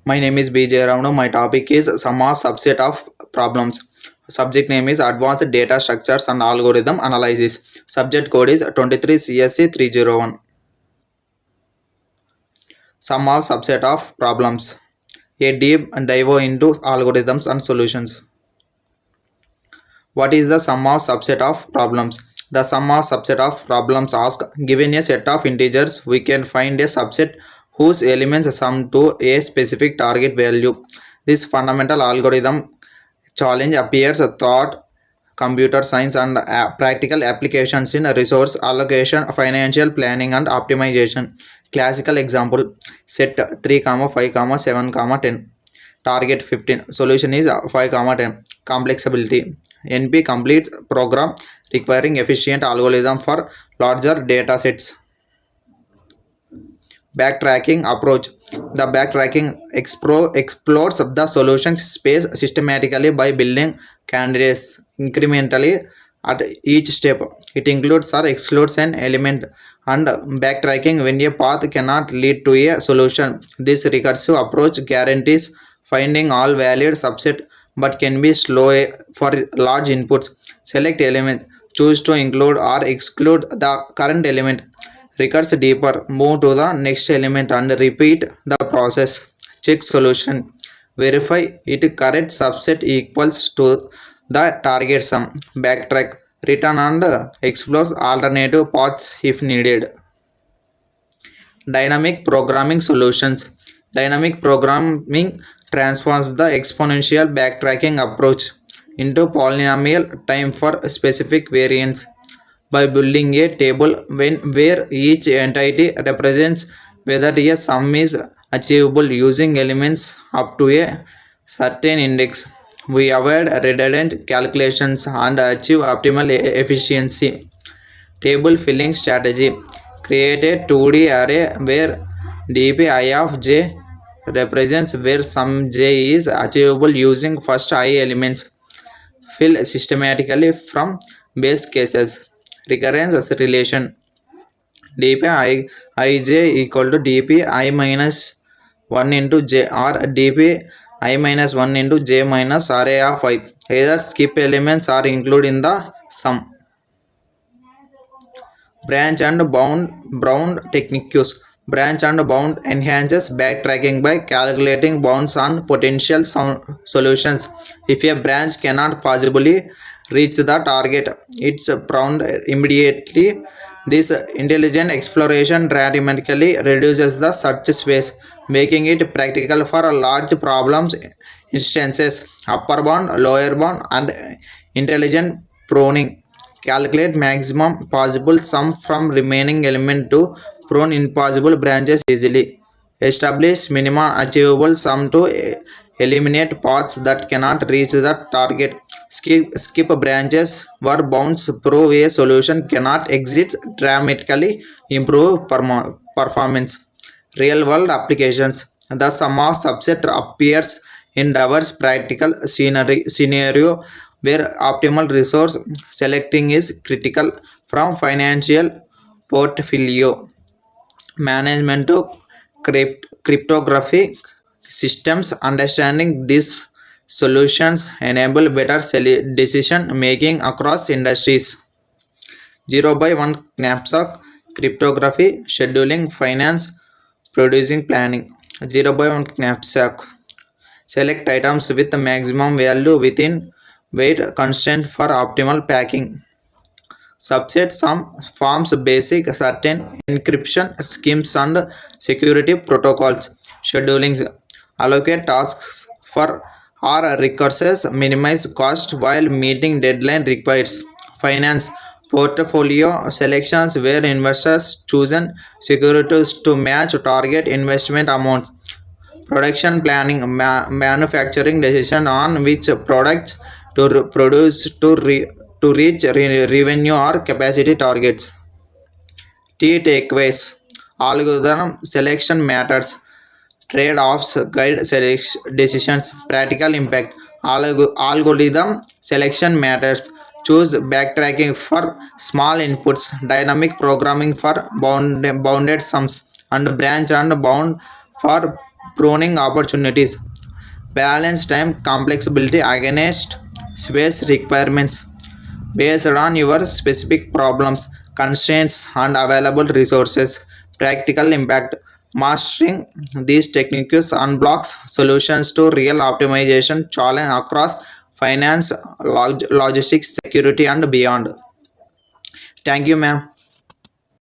My name is BJ Ravanu. My topic is sum of subset of problems. Subject name is Advanced Data Structures and Algorithm Analysis. Subject code is 23 CSC 301. Sum of subset of problems. A deep dive into algorithms and solutions. What is the sum of subset of problems? The sum of subset of problems ask, given a set of integers, we can find a subset whose elements sum to a specific target value. This fundamental algorithm challenge appears thought computer science and practical applications in resource allocation, financial planning and optimization. Classical example: set 3 5 7 10, target 15, solution is 5 10. Complexity: NP completes program requiring efficient algorithm for larger data sets. Backtracking approach: the backtracking explores the solution space systematically by building candidates incrementally at each step. It includes or excludes an element and backtracking when a path cannot lead to a solution. This recursive approach guarantees finding all valid subset but can be slow for large inputs. Select elements. Choose to include or exclude the current element. Recurse deeper, move to the next element and repeat the process. Check solution. Verify it correct subset equals to the target sum. Backtrack. Return and explore alternative paths if needed. Dynamic programming solutions. Dynamic programming transforms the exponential backtracking approach into polynomial time for specific variants by building a table where each entity represents whether a sum is achievable using elements up to a certain index. We avoid redundant calculations and achieve optimal efficiency. Table filling strategy: create a 2D array where dpi of j represents where some j is achievable using first I elements. Fill systematically from base cases. Recurrence relation: dpi ij equal to dpi minus 1 into j or dpi minus 1 into j minus array of I. Either skip elements or include in the sum. Branch and bound techniques. Branch and bound enhances backtracking by calculating bounds on potential solutions. If a branch cannot possibly reach the target, it's bound immediately. This intelligent exploration dramatically reduces the search space, making it practical for large problems instances. Upper bound, lower bound, and intelligent pruning. Calculate maximum possible sum from remaining element to prune impossible branches easily. Establish minimum achievable sum to eliminate paths that cannot reach the target. Skip branches where bounds prove a solution cannot exist, dramatically improve performance. Real world applications. The sum of subset appears in diverse practical scenario where optimal resource selecting is critical, from financial portfolio management to cryptography systems. Understanding these solutions enable better decision making across industries. 0 by 1 knapsack: cryptography, scheduling, finance, producing, planning. 0 by 1 knapsack: select items with the maximum value within weight constraint for optimal packing. Subset sum forms basic certain encryption schemes and security protocols. Scheduling: allocate tasks for or recurses, minimize cost while meeting deadline requires. Finance: portfolio selections where investors chosen securities to match target investment amounts. Production planning: manufacturing decision on which products to produce to reach revenue or capacity targets. Key takeaways: algorithm selection matters, trade-offs guide decisions, practical impact. Algorithm selection matters, choose backtracking for small inputs, dynamic programming for bounded sums, and branch and bound for pruning opportunities, balance time complexity against space requirements based on your specific problems, constraints, and available resources. Practical impact. Mastering these techniques unblocks solutions to real optimization challenge across finance, logistics, security, and beyond. Thank you, ma'am.